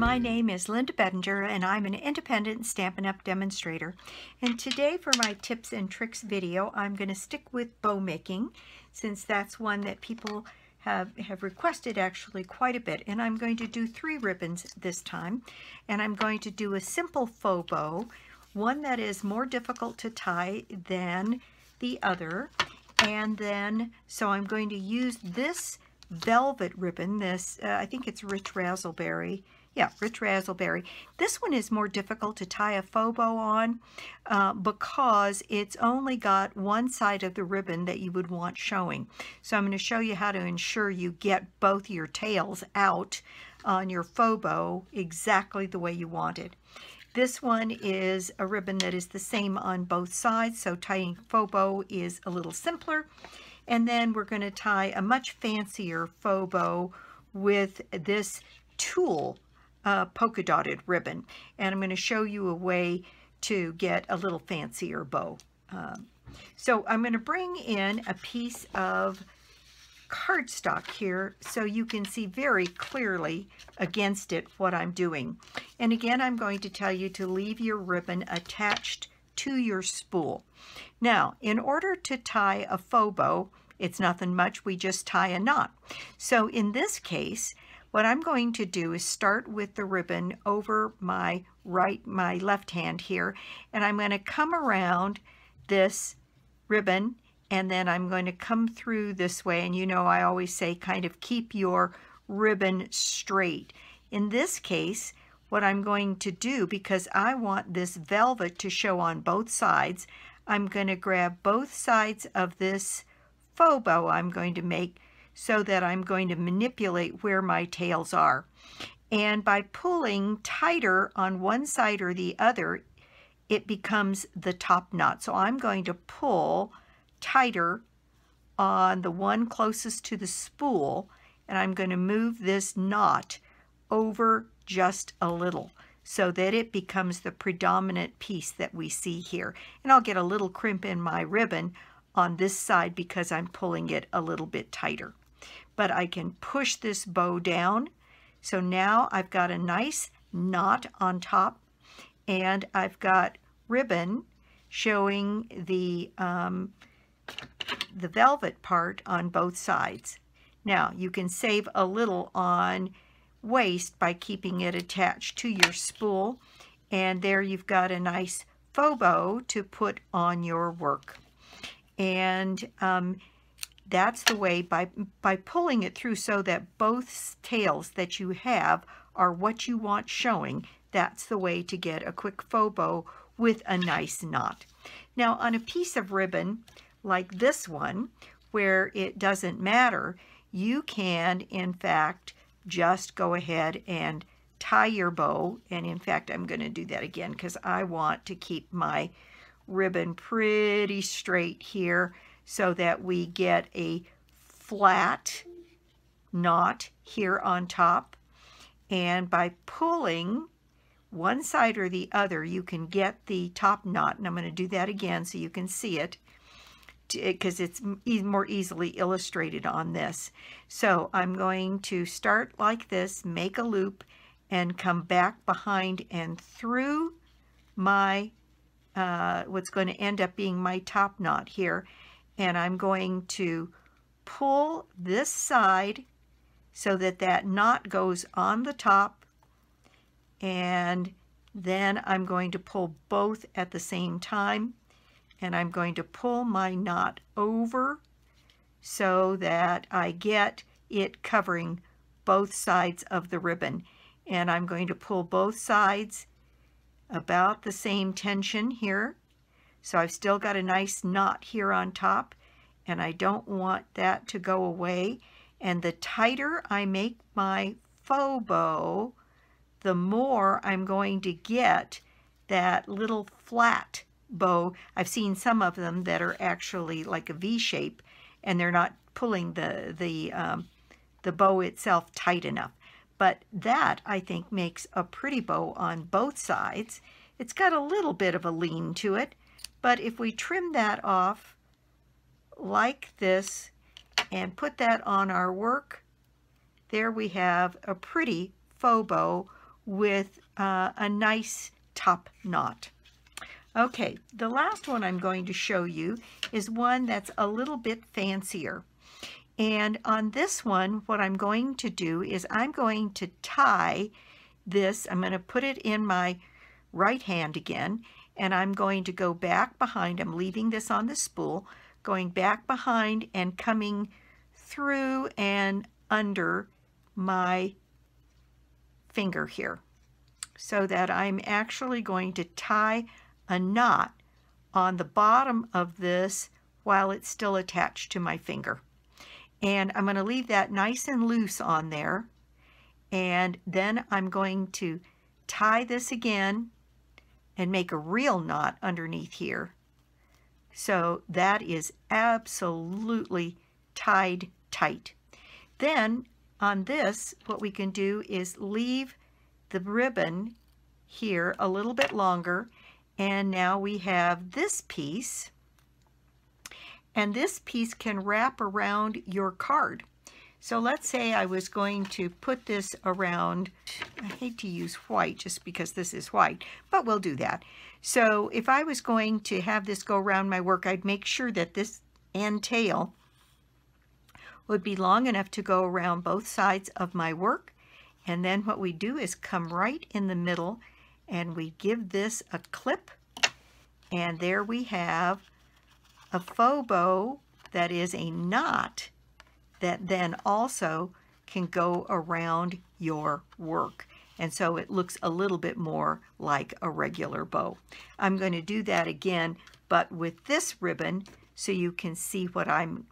My name is Linda Bedinger and I'm an independent Stampin' Up! Demonstrator. And today for my tips and tricks video, I'm going to stick with bow making since that's one that people have requested actually quite a bit. And I'm going to do 3 ribbons this time. And I'm going to do a simple faux bow, one that is more difficult to tie than the other. And then, so I'm going to use this velvet ribbon, this, I think it's Rich Razzleberry. Yeah, Rich Razzleberry. This one is more difficult to tie a faux bow on because it's only got one side of the ribbon that you would want showing. So I'm going to show you how to ensure you get both your tails out on your faux bow exactly the way you want it. This one is a ribbon that is the same on both sides, so tying faux bow is a little simpler. And then we're going to tie a much fancier faux bow with this tulle polka dotted ribbon, and I'm going to show you a way to get a little fancier bow. So I'm going to bring in a piece of cardstock here so you can see very clearly against it what I'm doing. And again, I'm going to tell you to leave your ribbon attached to your spool. Now, in order to tie a faux bow, it's nothing much, we just tie a knot. So in this case, what I'm going to do is start with the ribbon over my left hand here, and I'm going to come around this ribbon, and then I'm going to come through this way. And you know, I always say kind of keep your ribbon straight. In this case, what I'm going to do, because I want this velvet to show on both sides, I'm going to grab both sides of this faux bow I'm going to make so that I'm going to manipulate where my tails are. And by pulling tighter on one side or the other, it becomes the top knot. So I'm going to pull tighter on the one closest to the spool, and I'm going to move this knot over just a little so that it becomes the predominant piece that we see here. And I'll get a little crimp in my ribbon on this side because I'm pulling it a little bit tighter. But I can push this bow down. So now I've got a nice knot on top, and I've got ribbon showing the velvet part on both sides. Now you can save a little on waste by keeping it attached to your spool, and there you've got a nice faux bow to put on your work. And that's the way, by pulling it through so that both tails that you have are what you want showing, that's the way to get a quick faux bow with a nice knot. Now on a piece of ribbon like this one, where it doesn't matter, you can in fact just go ahead and tie your bow. And in fact, I'm going to do that again because I want to keep my ribbon pretty straight here, so that we get a flat knot here on top. And by pulling one side or the other, you can get the top knot. And I'm going to do that again so you can see it, because it's more easily illustrated on this. So I'm going to start like this, make a loop, and come back behind and through my what's going to end up being my top knot here. And I'm going to pull this side so that that knot goes on the top, and then I'm going to pull both at the same time, and I'm going to pull my knot over so that I get it covering both sides of the ribbon. And I'm going to pull both sides about the same tension here. So I've still got a nice knot here on top, and I don't want that to go away. And the tighter I make my faux bow, the more I'm going to get that little flat bow. I've seen some of them that are actually like a V shape, and they're not pulling the bow itself tight enough. But that, I think, makes a pretty bow on both sides. It's got a little bit of a lean to it, but if we trim that off like this and put that on our work, there we have a pretty faux bow with a nice top knot. Okay, the last one I'm going to show you is one that's a little bit fancier. And on this one, what I'm going to do is I'm going to tie this. I'm going to put it in my right hand again, and I'm going to go back behind. I'm leaving this on the spool, going back behind and coming through and under my finger here, so that I'm actually going to tie a knot on the bottom of this while it's still attached to my finger. And I'm going to leave that nice and loose on there, and then I'm going to tie this again and make a real knot underneath here. So that is absolutely tied tight. Then on this, what we can do is leave the ribbon here a little bit longer, and now we have this piece, and this piece can wrap around your card. So let's say I was going to put this around, I hate to use white just because this is white, but we'll do that. So if I was going to have this go around my work, I'd make sure that this end tail would be long enough to go around both sides of my work. And then what we do is come right in the middle and we give this a clip, and there we have a faux bow that is a knot that then also can go around your work. And so it looks a little bit more like a regular bow. I'm going to do that again, but with this ribbon, so you can see what I'm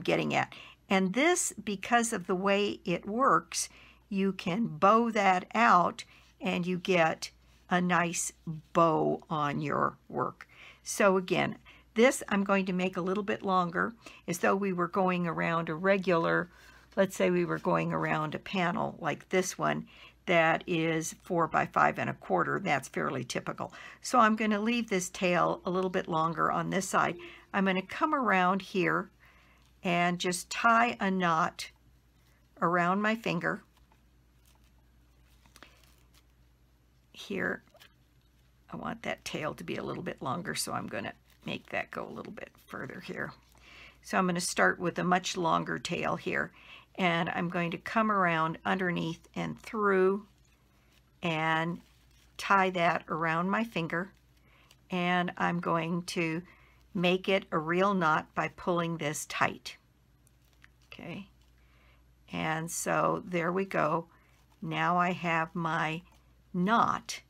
getting at. And this, because of the way it works, you can bow that out and you get a nice bow on your work. So again, this I'm going to make a little bit longer, as though we were going around a regular, let's say we were going around a panel like this one that is 4 by 5 1/4. That's fairly typical. So I'm going to leave this tail a little bit longer on this side. I'm going to come around here and just tie a knot around my finger. Here, I want that tail to be a little bit longer, so I'm going to make that go a little bit further here. So I'm going to start with a much longer tail here, and I'm going to come around underneath and through and tie that around my finger, and I'm going to make it a real knot by pulling this tight. Okay, and so there we go. Now I have my knot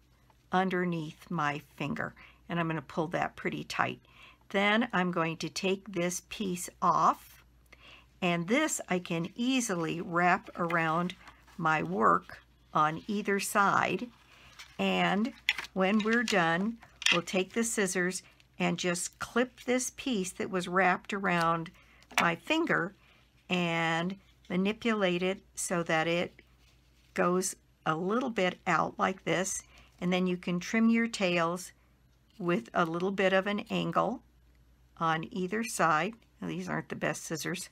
underneath my finger, and I'm going to pull that pretty tight. Then I'm going to take this piece off, and this I can easily wrap around my work on either side. And when we're done, we'll take the scissors and just clip this piece that was wrapped around my finger and manipulate it so that it goes a little bit out like this. And then you can trim your tails with a little bit of an angle on either side. Now, these aren't the best scissors.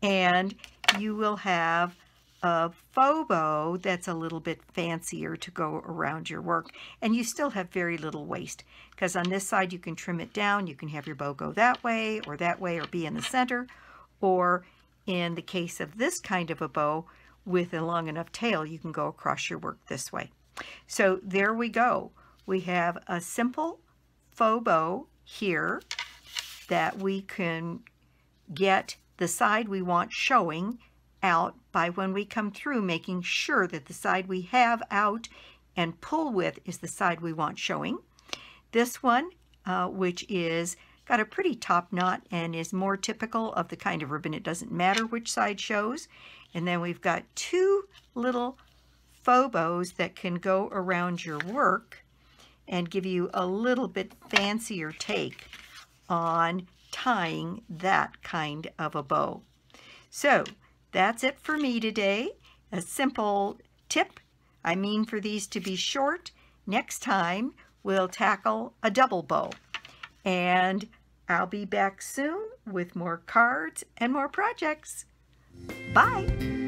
And you will have a faux bow that's a little bit fancier to go around your work. And you still have very little waste, because on this side you can trim it down. You can have your bow go that way, or be in the center. Or in the case of this kind of a bow with a long enough tail, you can go across your work this way. So there we go. We have a simple faux bow here that we can get the side we want showing out by when we come through, making sure that the side we have out and pull with is the side we want showing. This one, which is got a pretty top knot and is more typical of the kind of ribbon, it doesn't matter which side shows. And then we've got two little faux bows that can go around your work and give you a little bit fancier take on tying that kind of a bow. So that's it for me today. A simple tip. I mean for these to be short. Next time we'll tackle a double bow. And I'll be back soon with more cards and more projects. Bye!